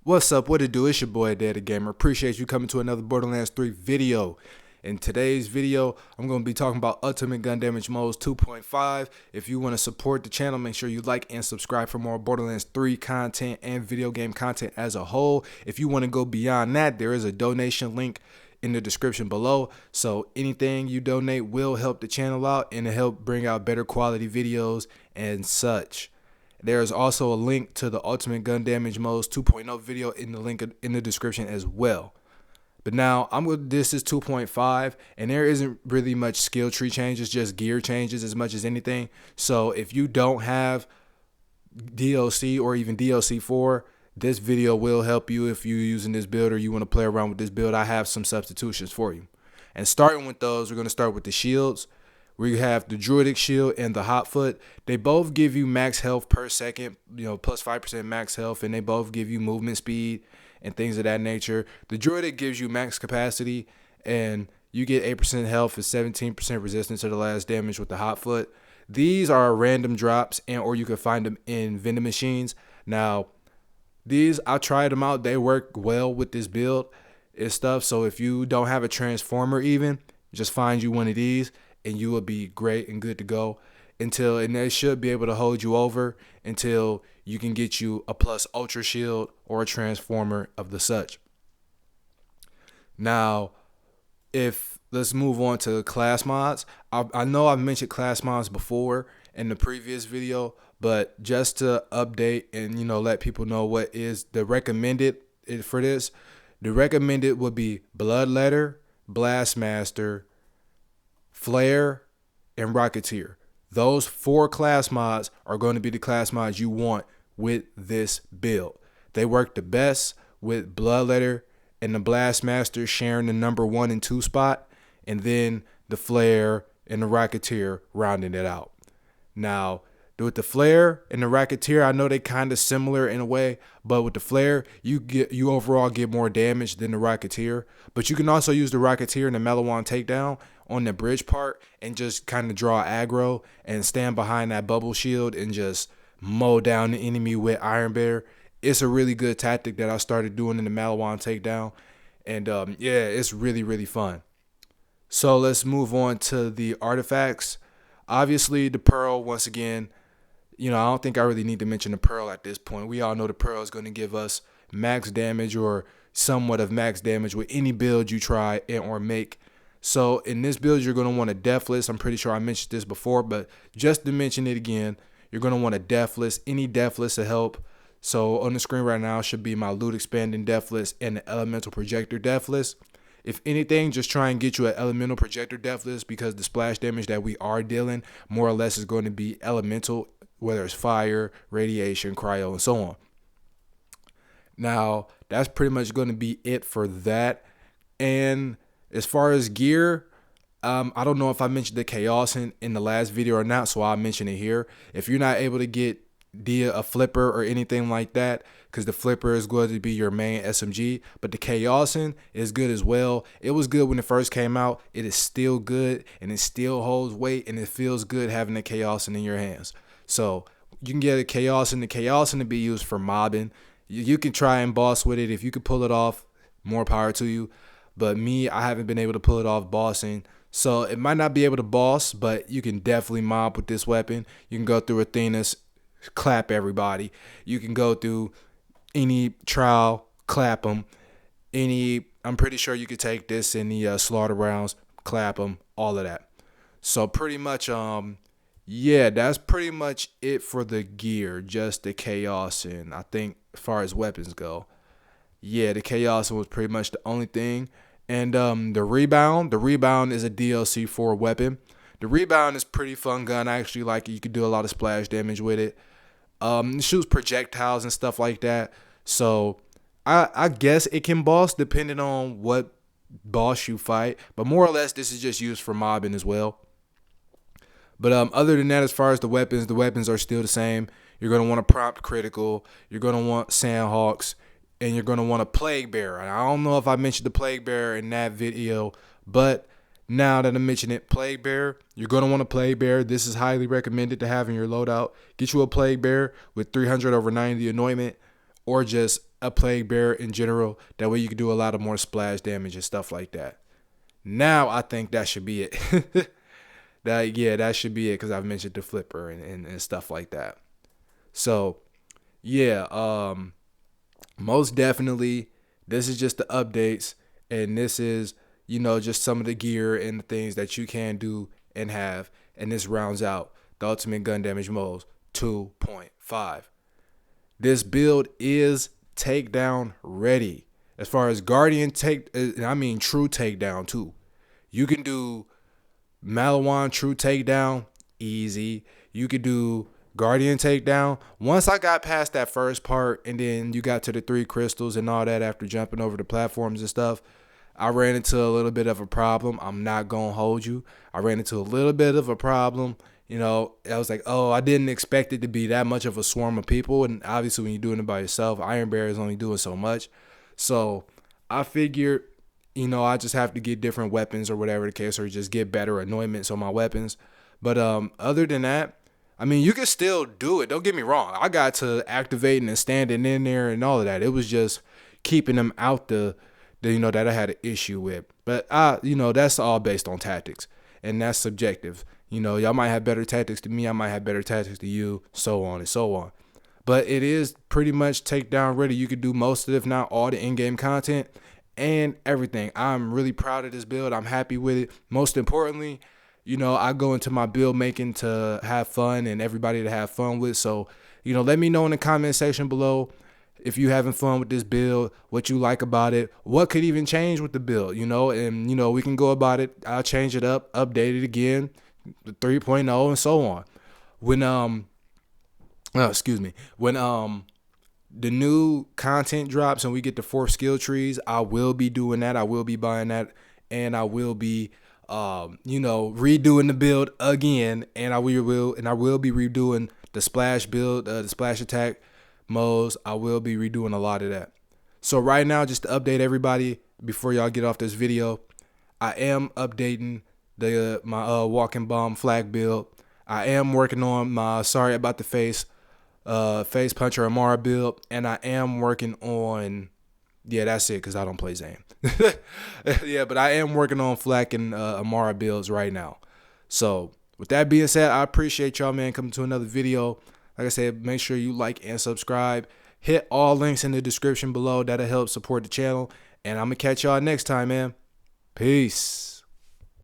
What's up? What it do? It's your boy, devthegamer. Appreciate you coming to another Borderlands 3 video. In today's video, I'm going to be talking about Ultimate Gun Damage Moze 2.5. If you want to support the channel, make sure you like and subscribe for more Borderlands 3 content and video game content as a whole. If you want to go beyond that, there is a donation link in the description below. So anything you donate will help the channel out and help bring out better quality videos and such. There is also a link to the Ultimate Gun Damage Moze 2.0 video in the link in the description as well. But now this is 2.5, and there isn't really much skill tree changes, just gear changes as much as anything. So if you don't have DLC or even DLC 4, this video will help you if you're using this build or you want to play around with this build. I have some substitutions for you. And starting with those, we're going to start with the shields. We have the Druidic Shield and the Hot Foot. They both give you max health per second, plus 5% max health, and they both give you movement speed and things of that nature. The Druidic gives you max capacity, and you get 8% health and 17% resistance to the last damage with the Hot Foot. These are random drops, or you can find them in vending machines. Now, these, I tried them out. They work well with this build and stuff. So if you don't have a transformer even, just find you one of these, and you will be great and good to go and they should be able to hold you over until you can get you a plus ultra shield or a transformer of the such. Now, let's move on to class mods. I know I've mentioned class mods before in the previous video, but just to update and let people know what is the recommended for this. The recommended would be Bloodletter, Blastmaster, Flare, and Rocketeer. Those 4 class mods are going to be the class mods you want with this build. They work the best with Bloodletter and the Blastmaster sharing the number 1 and 2 spot, and then the Flare and the Rocketeer rounding it out. Now, with the Flare and the Rocketeer, I know they kind of similar in a way, but with the Flare, you overall get more damage than the Rocketeer. But you can also use the Rocketeer and the Maliwan takedown on the bridge part and just kind of draw aggro and stand behind that bubble shield and just mow down the enemy with Iron Bear. It's a really good tactic that I started doing in the Maliwan takedown, and yeah, it's really, really fun. So let's move on to the artifacts. Obviously, the Pearl, once again, I don't think I really need to mention the Pearl at this point. We all know the Pearl is going to give us max damage or somewhat of max damage with any build you try or make. So in this build, you're going to want a Deathless. I'm pretty sure I mentioned this before, but just to mention it again, you're going to want a Deathless, any Deathless to help. So on the screen right now should be my Loot Expanding Deathless and the Elemental Projector Deathless. If anything, just try and get you an Elemental Projector Deathless because the splash damage that we are dealing more or less is going to be elemental, whether it's fire, radiation, cryo, and so on. Now, that's pretty much going to be it for that. And as far as gear, I don't know if I mentioned the Chaos in the last video or not, so I'll mention it here. If you're not able to get a flipper or anything like that, because the flipper is going to be your main SMG, but the Chaosin is good as well. It was good when it first came out. It is still good, and it still holds weight, and it feels good having the Chaosin in your hands. So you can get a Chaosin. The Chaosin to be used for mobbing. You can try and boss with it. If you could pull it off, more power to you. But me, I haven't been able to pull it off bossing. So it might not be able to boss, but you can definitely mob with this weapon. You can go through Athena's, clap everybody. You can go through any trial, clap them. I'm pretty sure you could take this in the slaughter rounds, clap them, all of that. So pretty much, yeah, that's pretty much it for the gear, just the Chaos. And I think as far as weapons go, yeah, the Chaos was pretty much the only thing. And the Rebound is a DLC 4 weapon. The Rebound is pretty fun gun. I actually like it. You could do a lot of splash damage with it. It shoots projectiles and stuff like that. So I guess it can boss depending on what boss you fight. But more or less, this is just used for mobbing as well. But other than that, as far as the weapons are still the same. You're going to want a Prompt Critical. You're going to want Sandhawks. And you're going to want a Plague Bearer. And I don't know if I mentioned the Plague Bearer in that video. But now that I mentioned it, Plague Bearer, you're going to want a Plague Bearer. This is highly recommended to have in your loadout. Get you a Plague Bearer with 300/90 anointment. Or just a plague bearer in general. That way you can do a lot of more splash damage and stuff like that. Now I think that should be it. That should be it, because I've mentioned the flipper and stuff like that. So yeah, most definitely this is just the updates, and this is, you know, just some of the gear and the things that you can do and have, and this rounds out the Ultimate Gun Damage Moze 2.5. This build is takedown ready. As far as Guardian I mean true takedown too. You can do Malawan true takedown, easy. You could do Guardian takedown. Once I got past that first part, and then you got to the 3 crystals and all that after jumping over the platforms and stuff, I ran into a little bit of a problem. I'm not gonna hold you. I ran into a little bit of a problem. You know, I was like, oh, I didn't expect it to be that much of a swarm of people. And obviously when you're doing it by yourself, Iron Bear is only doing so much. So I figured, you know, I just have to get different weapons or whatever the case, or just get better anointments on my weapons. But other than that, I mean, you can still do it. Don't get me wrong. I got to activating and standing in there and all of that. It was just keeping them out the you know, that I had an issue with. But you know, that's all based on tactics, and that's subjective. You know, y'all might have better tactics than me. I might have better tactics than you, so on and so on. But it is pretty much takedown ready. You could do most of it, if not all, the in-game content and everything. I'm really proud of this build. I'm happy with it. Most importantly, you know, I go into my build making to have fun and everybody to have fun with. So, you know, let me know in the comment section below if you having fun with this build, what you like about it, what could even change with the build, you know, and, you know, we can go about it. I'll change it up, update it again, the 3.0 and so on. When, when, the new content drops and we get the 4 skill trees, I will be doing that. I will be buying that, and I will be, you know, redoing the build again, and I will be redoing the splash build, the splash attack Moze. I will be redoing a lot of that. So right now, just to update everybody before y'all get off this video, I am updating my walking bomb flag build. I am working on my sorry about the face puncher Amara build, and I am working on, yeah, that's it, because I don't play Zane. Yeah, but I am working on Flak and Amara builds right now. So with that being said, I appreciate y'all, man, coming to another video. Like I said, make sure you like and subscribe. Hit all links in the description below. That'll help support the channel. And I'm going to catch y'all next time, man. Peace.